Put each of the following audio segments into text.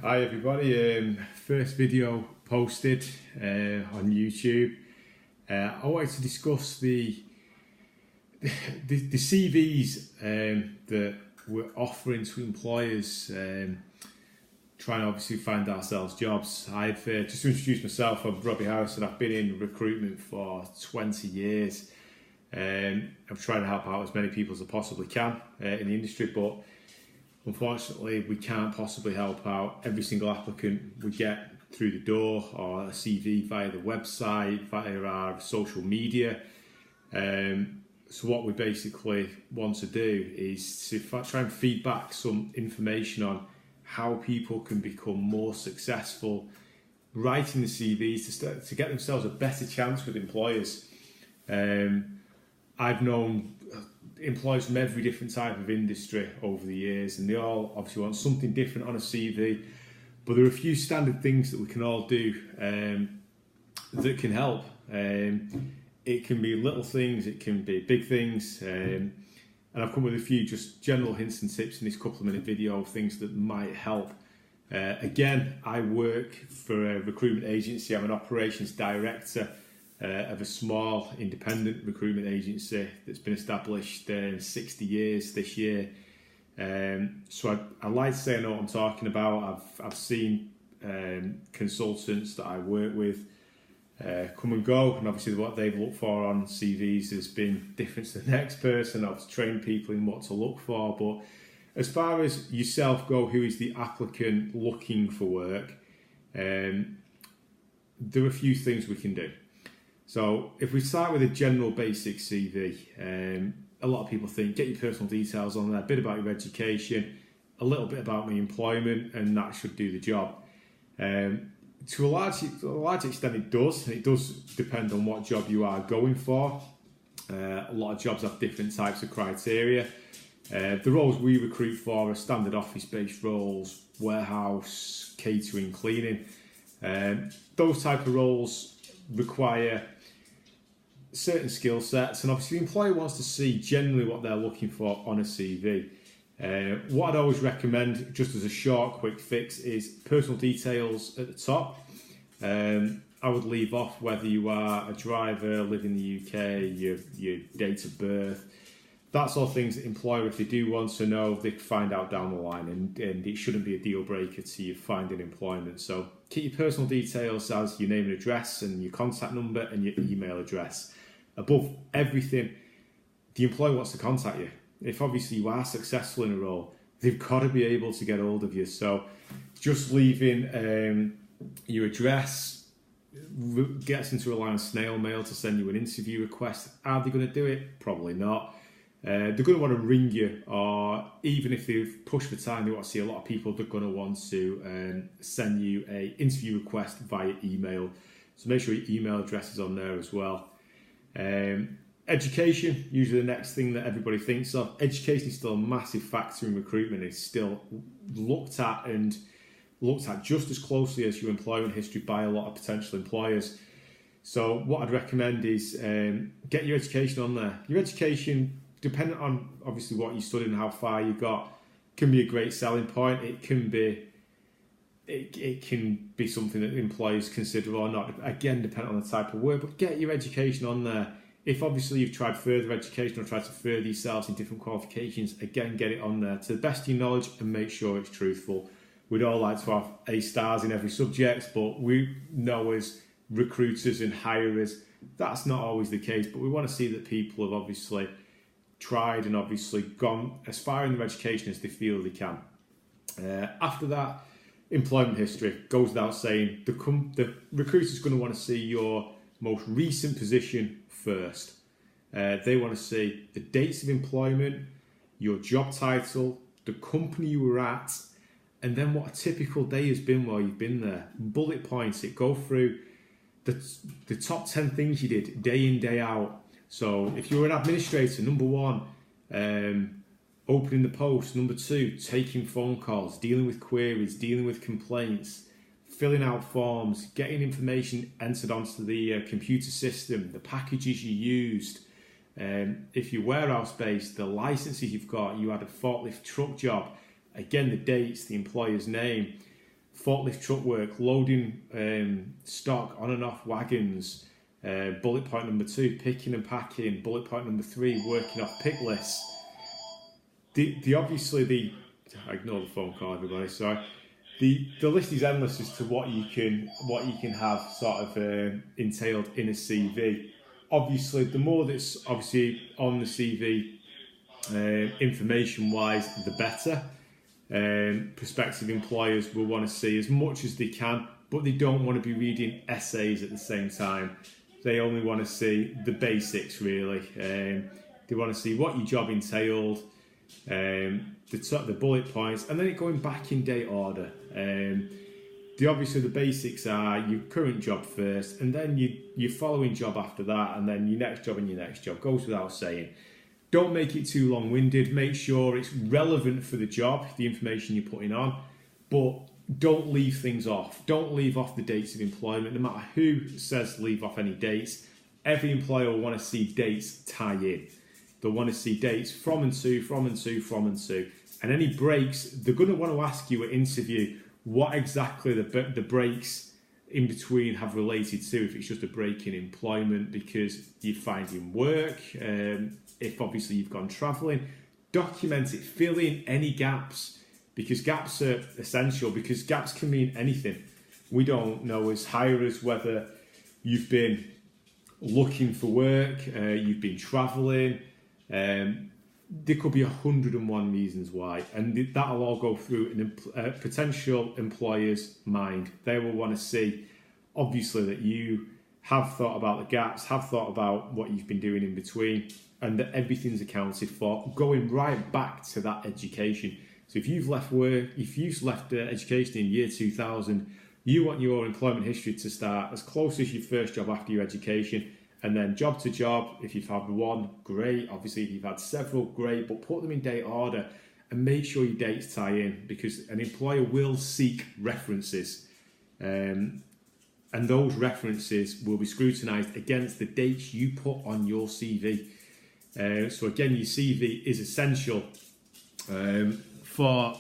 Hi everybody, first video posted on YouTube. I wanted to discuss the CVs that we're offering to employers trying to obviously find ourselves jobs. I've just to introduce myself, I'm Robbie Harrison. I've been in recruitment for 20 years. I'm trying to help out as many people as I possibly can in the industry, but unfortunately, we can't possibly help out every single applicant we get through the door or a CV via the website, via our social media. So what we basically want to do is to try and feed back some information on how people can become more successful writing the CVs to get themselves a better chance with employers. I've known employers from every different type of industry over the years, and they all obviously want something different on a CV, but there are a few standard things that we can all do that can help. It can be little things, it can be big things, and I've come with a few just general hints and tips in this couple of minute video of things that might help. Again, I work for a recruitment agency. I'm an operations director of a small independent recruitment agency that's been established 60 years this year. So I like to say I know what I'm talking about. I've seen consultants that I work with come and go, and obviously what they've looked for on CVs has been different to the next person. I've trained people in what to look for, but as far as yourself go, who is the applicant looking for work, there are a few things we can do. So if we start with a general basic CV, a lot of people think get your personal details on there, a bit about your education, a little bit about my employment, and that should do the job. To a large extent it does. It does depend on what job you are going for. A lot of jobs have different types of criteria. The roles we recruit for are standard office-based roles, warehouse, catering, cleaning. Those type of roles require certain skill sets, and obviously the employer wants to see generally what they're looking for on a CV. What I'd always recommend, just as a short quick fix, is personal details at the top. I would leave off whether you are a driver, live in the UK, your date of birth. That's all things that employer, if they do want to know, they can find out down the line, and it shouldn't be a deal breaker to you finding employment. So keep your personal details as your name and address and your contact number and your email address. Above everything, the employer wants to contact you. If obviously you are successful in a role, they've got to be able to get hold of you. So just leaving your address gets them to rely on snail mail to send you an interview request. Are they going to do it? Probably not. They're going to want to ring you, or even if they've pushed for time, they want to see a lot of people, they're going to want to send you an interview request via email. So make sure your email address is on there as well. Education, usually the next thing that everybody thinks of. Education is still a massive factor in recruitment. It's still looked at just as closely as your employment history by a lot of potential employers. So what I'd recommend is get your education on there. Your education, depending on obviously what you studied and how far you got, can be a great selling point. It can be something that employers consider or not, again depending on the type of work, but get your education on there. If obviously you've tried further education or tried to further yourselves in different qualifications, again get it on there to the best of your knowledge and make sure it's truthful. We'd all like to have A stars in every subject, but we know as recruiters and hirers that's not always the case, but we want to see that people have obviously tried and obviously gone as far in their education as they feel they can. After that, employment history goes without saying. The recruiter's going to want to see your most recent position first. They want to see the dates of employment, your job title, the company you were at, and then what a typical day has been while you've been there. Bullet points it. Go through the top 10 things you did day in, day out. So if you're an administrator, number 1, opening the post. Number 2, taking phone calls, dealing with queries, dealing with complaints, filling out forms, getting information entered onto the computer system, the packages you used. If you're warehouse based, the licenses you've got, you had a forklift truck job, again the dates, the employer's name. forklift truck work, loading stock on and off wagons. Bullet point number 2, picking and packing. Bullet point number 3, working off pick lists. I ignore the phone call, everybody. Sorry. The list is endless as to what you can have sort of entailed in a CV. Obviously, the more that's obviously on the CV, information wise, the better. Prospective employers will want to see as much as they can, but they don't want to be reading essays at the same time. They only want to see the basics, really. They want to see what your job entailed, the bullet points, and then it going back in date order. Obviously the basics are your current job first, and then your following job after that, and then your next job and your next job. Goes without saying. Don't make it too long-winded. Make sure it's relevant for the job, the information you're putting on, but don't leave things off. Don't leave off the dates of employment. No matter who says leave off any dates, every employer will want to see dates tie in. They'll want to see dates from and to, from and to, from and to. And any breaks, they're going to want to ask you at interview what exactly the breaks in between have related to, if it's just a break in employment because you're finding work, if obviously you've gone travelling. Document it, fill in any gaps, because gaps are essential, because gaps can mean anything. We don't know as hirers whether you've been looking for work, you've been travelling. There could be 101 reasons why, and that'll all go through a potential employer's mind. They will want to see, obviously, that you have thought about the gaps, have thought about what you've been doing in between, and that everything's accounted for, going right back to that education. So if you've left work, if you've left education in year 2000, you want your employment history to start as close as your first job after your education, and then job to job. If you've had one, great. Obviously, if you've had several, great. But put them in date order and make sure your dates tie in, because an employer will seek references. And those references will be scrutinised against the dates you put on your CV. So again, your CV is essential for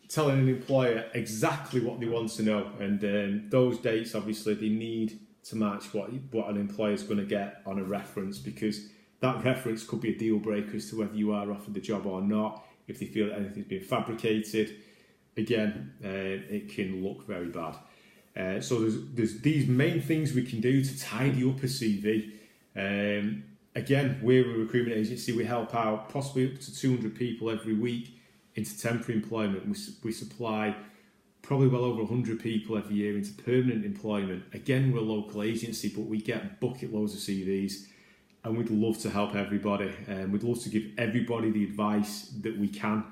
telling an employer exactly what they want to know. And those dates, obviously, they need to match what an employer is going to get on a reference, because that reference could be a deal breaker as to whether you are offered the job or not. If they feel that anything's been fabricated, again, it can look very bad. So there's these main things we can do to tidy up a CV. Again, we're a recruitment agency. We help out possibly up to 200 people every week into temporary employment. We supply probably well over 100 people every year into permanent employment. Again, we're a local agency, but we get bucket loads of CVs, and we'd love to help everybody. We'd love to give everybody the advice that we can,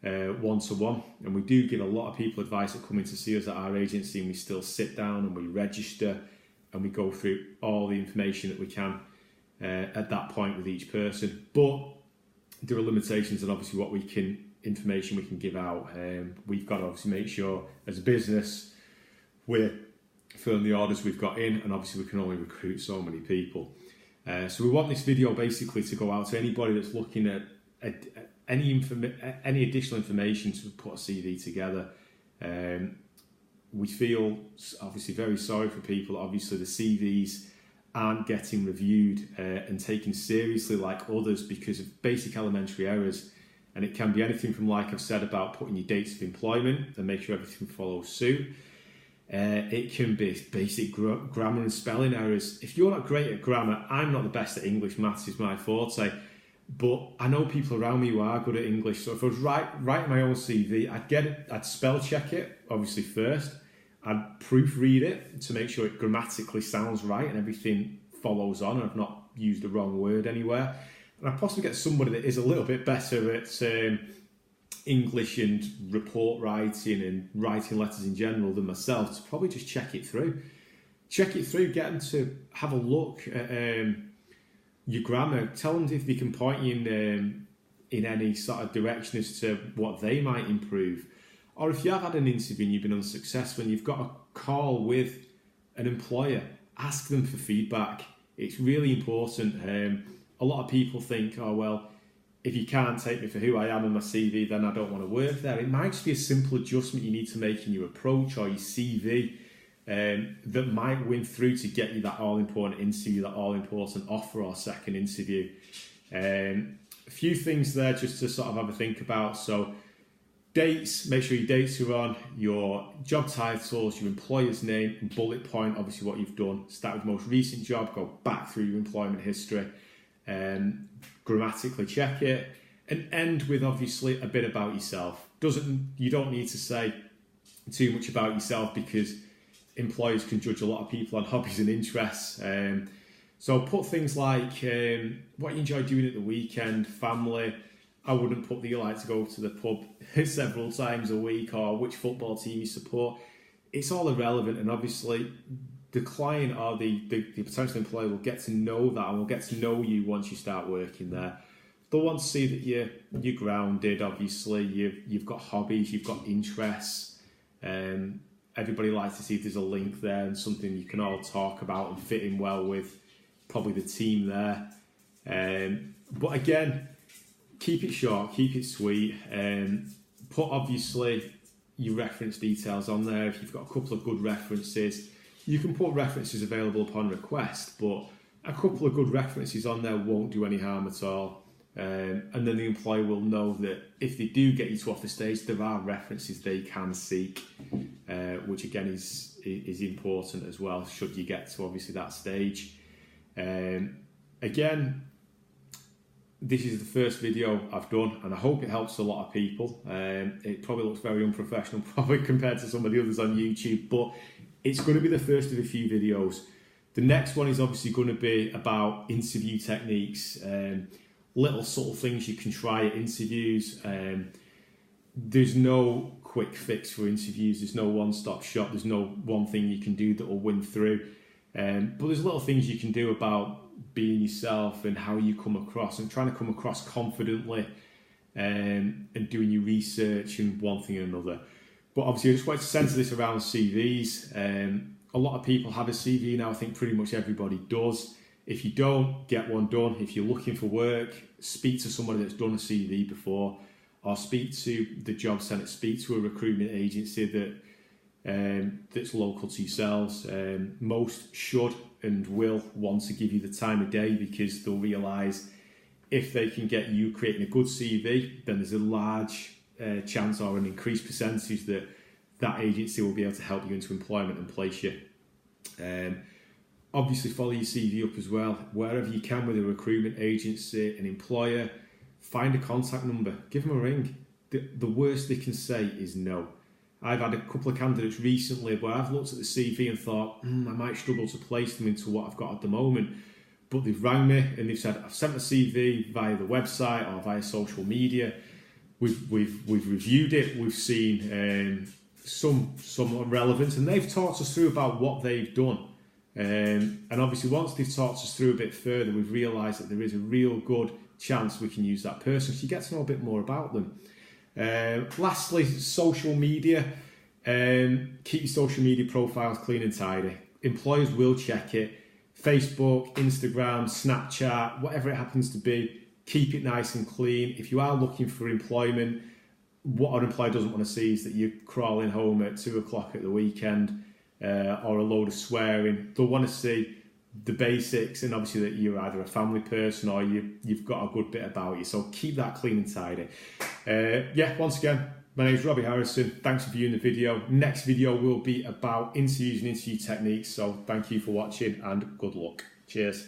one-to-one. And we do give a lot of people advice that come in to see us at our agency, and we still sit down and we register and we go through all the information that we can at that point with each person. But there are limitations on obviously what information we can give out. We've got to obviously make sure as a business we're filling the orders we've got in, and obviously we can only recruit so many people. So we want this video basically to go out to anybody that's looking at any additional information to put a CV together. We feel obviously very sorry for people. Obviously the CVs aren't getting reviewed and taken seriously like others because of basic elementary errors. And it can be anything from, like I've said, about putting your dates of employment and make sure everything follows suit. It can be basic grammar and spelling errors. If you're not great at grammar, I'm not the best at English. Maths is my forte. But I know people around me who are good at English. So if I was writing my own CV, I'd spell check it, obviously, first. I'd proofread it to make sure it grammatically sounds right and everything follows on and I've not used the wrong word anywhere. And I'd possibly get somebody that is a little bit better at English and report writing and writing letters in general than myself to probably just check it through. Check it through, get them to have a look at your grammar. Tell them if they can point you in any sort of direction as to what they might improve. Or if you have had an interview and you've been unsuccessful and you've got a call with an employer, ask them for feedback. It's really important. A lot of people think, oh, well, if you can't take me for who I am and my CV, then I don't want to work there. It might just be a simple adjustment you need to make in your approach or your CV that might win through to get you that all-important interview, that all-important offer or second interview. A few things there just to sort of have a think about. So dates, make sure your dates are on, your job titles, your employer's name, and bullet point, obviously what you've done. Start with the most recent job, go back through your employment history, grammatically check it, and end with obviously a bit about yourself. You don't need to say too much about yourself because employers can judge a lot of people on hobbies and interests. So put things like what you enjoy doing at the weekend, family. I wouldn't put that you like to go to the pub several times a week or which football team you support. It's all irrelevant, and obviously the client or the potential employer will get to know that and will get to know you once you start working there. They'll want to see that you're grounded, obviously, you've got hobbies, you've got interests. Everybody likes to see if there's a link there and something you can all talk about and fit in well with probably the team there. But again, keep it short, keep it sweet. Put obviously your reference details on there. If you've got a couple of good references, you can put references available upon request, but a couple of good references on there won't do any harm at all. And then the employer will know that if they do get you to offer stage, there are references they can seek, which again is important as well, should you get to obviously that stage. Again, this is the first video I've done, and I hope it helps a lot of people. It probably looks very unprofessional, probably compared to some of the others on YouTube, but it's going to be the first of a few videos. The next one is obviously going to be about interview techniques, little subtle things you can try at interviews. There's no quick fix for interviews. There's no one-stop shop. There's no one thing you can do that will win through. But there's little things you can do about being yourself and how you come across and trying to come across confidently, and doing your research and one thing and another. But obviously I just wanted to centre this around CVs. A lot of people have a CV now. I think pretty much everybody does. If you don't, get one done. If you're looking for work, speak to somebody that's done a CV before, or speak to the job centre, speak to a recruitment agency that's local to yourselves. Most should and will want to give you the time of day because they'll realise if they can get you creating a good CV, then there's a large chance or an increased percentage that that agency will be able to help you into employment and place you. Obviously follow your CV up as well. Wherever you can with a recruitment agency, an employer, find a contact number, give them a ring. The worst they can say is no. I've had a couple of candidates recently where I've looked at the CV and thought, I might struggle to place them into what I've got at the moment. But they've rang me and they've said, I've sent my CV via the website or via social media. We've reviewed it. We've seen some relevance, and they've talked us through about what they've done. And obviously once they've talked us through a bit further, we've realised that there is a real good chance we can use that person. So you get to know a bit more about them. Lastly, social media. Keep your social media profiles clean and tidy. Employers will check it. Facebook, Instagram, Snapchat, whatever it happens to be, keep it nice and clean. If you are looking for employment, what an employer doesn't want to see is that you're crawling home at 2 o'clock at the weekend, or a load of swearing. They'll want to see the basics, and obviously that you're either a family person or you've got a good bit about you. So keep that clean and tidy. Once again, my name is Robbie Harrison. Thanks for viewing the video. Next video will be about interviews and interview techniques. So thank you for watching and good luck. Cheers.